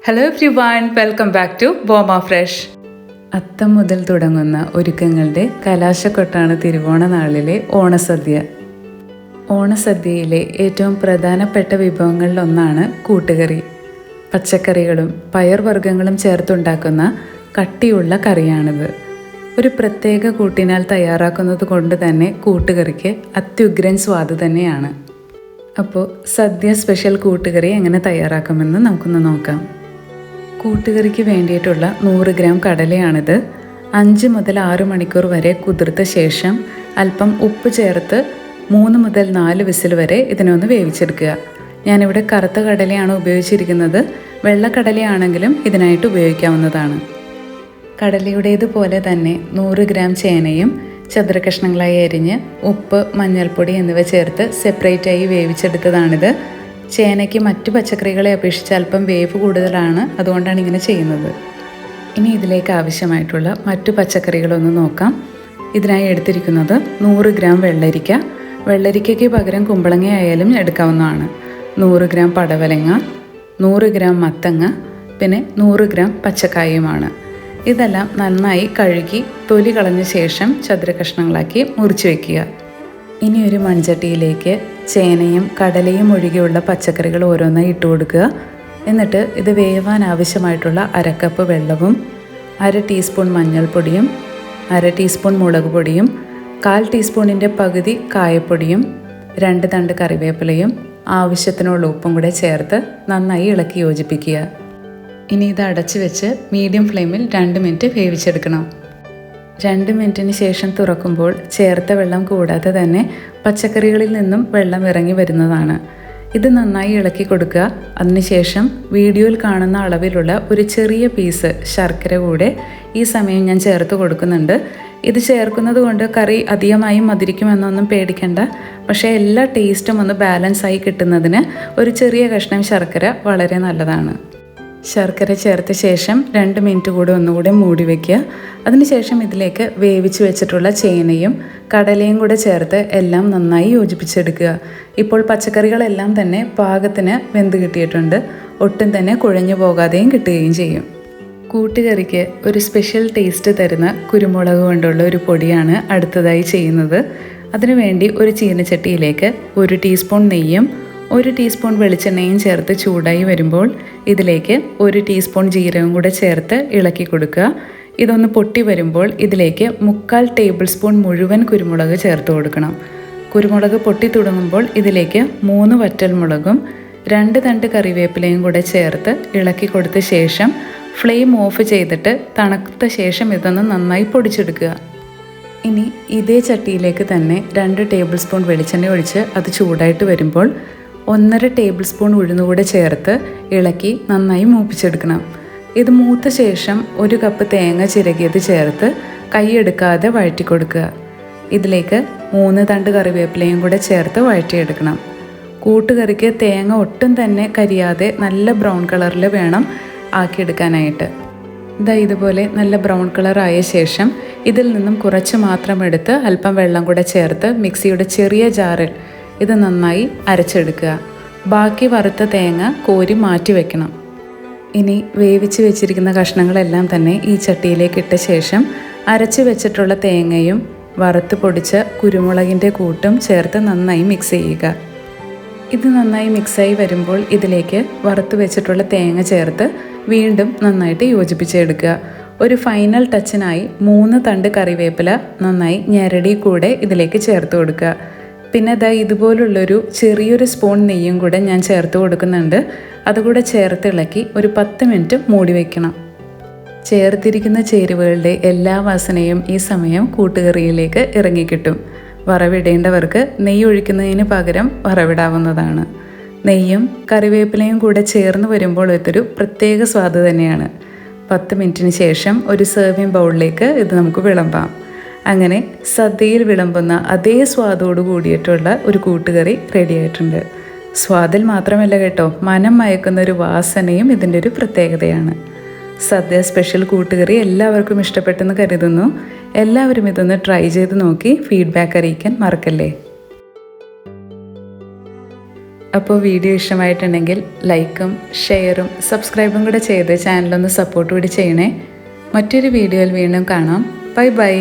Hello everyone, welcome back to Boma fresh. Atham മുതൽ തുടങ്ങുന്ന ഒരുക്കങ്ങളുടെ കലാശക്കൊട്ടാണ് തിരുവോണ നാളിലെ ഓണസദ്യ. ഓണസദ്യയിലെ ഏറ്റവും പ്രധാനപ്പെട്ട വിഭവങ്ങളിലൊന്നാണ് കൂട്ടുകറി. പച്ചക്കറികളും പയർവർഗ്ഗങ്ങളും ചേർത്തുണ്ടാക്കുന്ന കട്ടിയുള്ള കറിയാണിത്. ഒരു പ്രത്യേക കൂട്ടിനാൽ തയ്യാറാക്കുന്നത് കൊണ്ട് തന്നെ കൂട്ടുകറിക്ക് അത്യുഗ്രൻ സ്വാദ് തന്നെയാണ്. അപ്പോൾ സദ്യ സ്പെഷ്യൽ കൂട്ടുകറി എങ്ങനെ തയ്യാറാക്കുമെന്ന് നമുക്കൊന്ന് നോക്കാം. കൂട്ടുകറിക്ക് വേണ്ടിയിട്ടുള്ള 100 ഗ്രാം കടലയാണിത്. 5 മുതൽ 6 മണിക്കൂർ വരെ കുതിർത്ത ശേഷം അല്പം ഉപ്പ് ചേർത്ത് 3 മുതൽ 4 വിസിൽ വരെ ഇതിനൊന്ന് വേവിച്ചെടുക്കുക. ഞാനിവിടെ കറുത്ത കടലയാണ് ഉപയോഗിച്ചിരിക്കുന്നത്. വെള്ളക്കടലയാണെങ്കിലും ഇതിനായിട്ട് ഉപയോഗിക്കാവുന്നതാണ്. കടലയുടേതുപോലെ തന്നെ 100 ഗ്രാം ചേനയും ചതുര കഷ്ണങ്ങളായി അരിഞ്ഞ് ഉപ്പ്, മഞ്ഞൾപ്പൊടി എന്നിവ ചേർത്ത് സെപ്പറേറ്റായി വേവിച്ചെടുത്തതാണിത്. ചേനയ്ക്ക് മറ്റു പച്ചക്കറികളെ അപേക്ഷിച്ച് അല്പം വേവ് കൂടുതലാണ്, അതുകൊണ്ടാണ് ഇങ്ങനെ ചെയ്യുന്നത്. ഇനി ഇതിലേക്ക് ആവശ്യമായിട്ടുള്ള മറ്റു പച്ചക്കറികളൊന്ന് നോക്കാം. ഇതിനായി എടുത്തിരിക്കുന്നത് 100 ഗ്രാം വെള്ളരിക്ക. വെള്ളരിക്കയ്ക്ക് പകരം കുമ്പളങ്ങ ആയാലും എടുക്കാവുന്നതാണ്. 100 ഗ്രാം പടവലങ്ങ, 100 ഗ്രാം മത്തങ്ങ, പിന്നെ 100 ഗ്രാം പച്ചക്കായുമാണ്. ഇതെല്ലാം നന്നായി കഴുകി തൊലി കളഞ്ഞ ശേഷം ചതുര കഷ്ണങ്ങളാക്കി മുറിച്ച് വയ്ക്കുക. ഇനി ഒരു മൺചട്ടിയിലേക്ക് ചേനയും കടലയും ഒഴികെയുള്ള പച്ചക്കറികൾ ഓരോന്നായി ഇട്ട് കൊടുക്കുക. എന്നിട്ട് ഇത് വേവാൻ ആവശ്യമായിട്ടുള്ള 1/2 കപ്പ് വെള്ളവും 1/2 ടീസ്പൂൺ മഞ്ഞൾപ്പൊടിയും 1/2 ടീസ്പൂൺ മുളക് പൊടിയും 1/4 ടീസ്പൂണിൻ്റെ പകുതി കായപ്പൊടിയും 2 തണ്ട് കറിവേപ്പിലയും ആവശ്യത്തിനുള്ള ഉപ്പും കൂടെ ചേർത്ത് നന്നായി ഇളക്കി യോജിപ്പിക്കുക. ഇനി ഇത് അടച്ചു വെച്ച് മീഡിയം ഫ്ലെയിമിൽ 2 മിനിറ്റ് വേവിച്ചെടുക്കണം. 2 മിനിറ്റിന് ശേഷം തുറക്കുമ്പോൾ ചേർത്ത വെള്ളം കൂടാതെ തന്നെ പച്ചക്കറികളിൽ നിന്നും വെള്ളം ഇറങ്ങി വരുന്നതാണ്. ഇത് നന്നായി ഇളക്കി കൊടുക്കുക. അതിനുശേഷം വീഡിയോയിൽ കാണുന്ന അളവിലുള്ള ഒരു ചെറിയ പീസ് ശർക്കര കൂടെ ഈ സമയം ഞാൻ ചേർത്ത് കൊടുക്കുന്നുണ്ട്. ഇത് ചേർക്കുന്നത് കൊണ്ട് കറി അധികമായും മധുരിക്കുമെന്നൊന്നും പേടിക്കേണ്ട. പക്ഷേ എല്ലാ ടേസ്റ്റും ഒന്ന് ബാലൻസായി കിട്ടുന്നതിന് ഒരു ചെറിയ കഷ്ണം ശർക്കര വളരെ നല്ലതാണ്. ശർക്കര ചേർത്ത ശേഷം 2 മിനിറ്റ് കൂടെ ഒന്നുകൂടെ മൂടി വയ്ക്കുക. അതിനുശേഷം ഇതിലേക്ക് വേവിച്ച് വെച്ചിട്ടുള്ള ചേനയും കടലയും കൂടെ ചേർത്ത് എല്ലാം നന്നായി യോജിപ്പിച്ചെടുക്കുക. ഇപ്പോൾ പച്ചക്കറികളെല്ലാം തന്നെ പാകത്തിന് വെന്ത് കിട്ടിയിട്ടുണ്ട്. ഒട്ടും തന്നെ കുഴഞ്ഞു പോകാതെയും കിട്ടുകയും ചെയ്യും. കൂട്ടുകറിക്ക് ഒരു സ്പെഷ്യൽ ടേസ്റ്റ് തരുന്ന കുരുമുളക് കൊണ്ടുള്ള ഒരു പൊടിയാണ് അടുത്തതായി ചെയ്യുന്നത്. അതിനുവേണ്ടി ഒരു ചീനച്ചട്ടിയിലേക്ക് 1 ടീസ്പൂൺ നെയ്യും 1 ടീസ്പൂൺ വെളിച്ചെണ്ണയും ചേർത്ത് ചൂടായി വരുമ്പോൾ ഇതിലേക്ക് 1 ടീസ്പൂൺ ജീരകം കൂടെ ചേർത്ത് ഇളക്കി കൊടുക്കുക. ഇതൊന്ന് പൊട്ടി വരുമ്പോൾ ഇതിലേക്ക് 3/4 ടേബിൾ സ്പൂൺ മുഴുവൻ കുരുമുളക് ചേർത്ത് കൊടുക്കണം. കുരുമുളക് പൊട്ടി തുടങ്ങുമ്പോൾ ഇതിലേക്ക് 3 വറ്റൽമുളകും 2 തണ്ട് കറിവേപ്പിലയും കൂടെ ചേർത്ത് ഇളക്കി കൊടുത്ത ശേഷം ഫ്ലെയിം ഓഫ് ചെയ്തിട്ട് തണുത്ത ശേഷം ഇതൊന്ന് നന്നായി പൊടിച്ചെടുക്കുക. ഇനി ഇതേ ചട്ടിയിലേക്ക് തന്നെ 2 ടേബിൾ സ്പൂൺ വെളിച്ചെണ്ണ ഒഴിച്ച് അത് ചൂടായിട്ട് വരുമ്പോൾ 1/2 ടേബിൾ സ്പൂൺ ഉഴുന്നുകൂടെ ചേർത്ത് ഇളക്കി നന്നായി മൂപ്പിച്ചെടുക്കണം. ഇത് മൂത്ത ശേഷം 1 കപ്പ് തേങ്ങ ചിരകിയത് ചേർത്ത് കൈയെടുക്കാതെ വഴറ്റി കൊടുക്കുക. ഇതിലേക്ക് 3 തണ്ട് കറിവേപ്പിലയും കൂടെ ചേർത്ത് വഴറ്റിയെടുക്കണം. കൂട്ടുകറിക്ക് തേങ്ങ ഒട്ടും തന്നെ കരിയാതെ നല്ല ബ്രൗൺ കളറിൽ വേണം ആക്കിയെടുക്കാനായിട്ട്. ഇതുപോലെ നല്ല ബ്രൗൺ കളർ ആയ ശേഷം ഇതിൽ നിന്നും കുറച്ച് മാത്രം എടുത്ത് അല്പം വെള്ളം കൂടെ ചേർത്ത് മിക്സിയുടെ ചെറിയ ജാറിൽ ഇത് നന്നായി അരച്ചെടുക്കുക. ബാക്കി വറുത്ത തേങ്ങ കോരി മാറ്റി വയ്ക്കണം. ഇനി വേവിച്ച് വെച്ചിരിക്കുന്ന കഷ്ണങ്ങളെല്ലാം തന്നെ ഈ ചട്ടിയിലേക്ക് ഇട്ട ശേഷം അരച്ച് വെച്ചിട്ടുള്ള തേങ്ങയും വറുത്ത് പൊടിച്ച കുരുമുളകിൻ്റെ കൂട്ടും ചേർത്ത് നന്നായി മിക്സ് ചെയ്യുക. ഇത് നന്നായി മിക്സായി വരുമ്പോൾ ഇതിലേക്ക് വറുത്ത് വെച്ചിട്ടുള്ള തേങ്ങ ചേർത്ത് വീണ്ടും നന്നായിട്ട് യോജിപ്പിച്ചെടുക്കുക. ഒരു ഫൈനൽ ടച്ചിനായി 3 തണ്ട് കറിവേപ്പില നന്നായി ഞെരടി കൂടെ ഇതിലേക്ക് ചേർത്ത് കൊടുക്കുക. പിന്നെ ഇതുപോലുള്ളൊരു ചെറിയൊരു സ്പൂൺ നെയ്യും കൂടെ ഞാൻ ചേർത്ത് കൊടുക്കുന്നുണ്ട്. അതുകൂടെ ചേർത്ത് ഇളക്കി ഒരു 10 മിനിറ്റ് മൂടി വയ്ക്കണം. ചേർത്തിരിക്കുന്ന ചേരുവകളുടെ എല്ലാ വാസനയും ഈ സമയം കൂട്ടുകറിയിലേക്ക് ഇറങ്ങിക്കിട്ടും. വറവിടേണ്ടവർക്ക് നെയ്യ് ഒഴിക്കുന്നതിന് പകരം വറവിടാവുന്നതാണ്. നെയ്യും കറിവേപ്പിലയും കൂടെ ചേർന്ന് വരുമ്പോൾ ഇതൊരു പ്രത്യേക സ്വാദ് തന്നെയാണ്. 10 മിനിറ്റിന് ശേഷം ഒരു സെർവിങ് ബൗളിലേക്ക് ഇത് നമുക്ക് വിളമ്പാം. അങ്ങനെ സദ്യയിൽ വിളമ്പുന്ന അതേ സ്വാദോട് കൂടിയിട്ടുള്ള ഒരു കൂട്ടുകറി റെഡി ആയിട്ടുണ്ട്. സ്വാദിൽ മാത്രമല്ല കേട്ടോ, മനം മയക്കുന്ന ഒരു വാസനയും ഇതിൻ്റെ ഒരു പ്രത്യേകതയാണ്. സദ്യ സ്പെഷ്യൽ കൂട്ടുകറി എല്ലാവർക്കും ഇഷ്ടപ്പെട്ടെന്ന് കരുതുന്നു. എല്ലാവരും ഇതൊന്ന് ട്രൈ ചെയ്ത് നോക്കി ഫീഡ്ബാക്ക് അറിയിക്കാൻ മറക്കല്ലേ. അപ്പോൾ വീഡിയോ ഇഷ്ടമായിട്ടുണ്ടെങ്കിൽ ലൈക്കും ഷെയറും സബ്സ്ക്രൈബും കൂടെ ചെയ്ത് ചാനലൊന്ന് സപ്പോർട്ട് കൂടി ചെയ്യണേ. മറ്റൊരു വീഡിയോയിൽ വീണ്ടും കാണാം. Bye bye.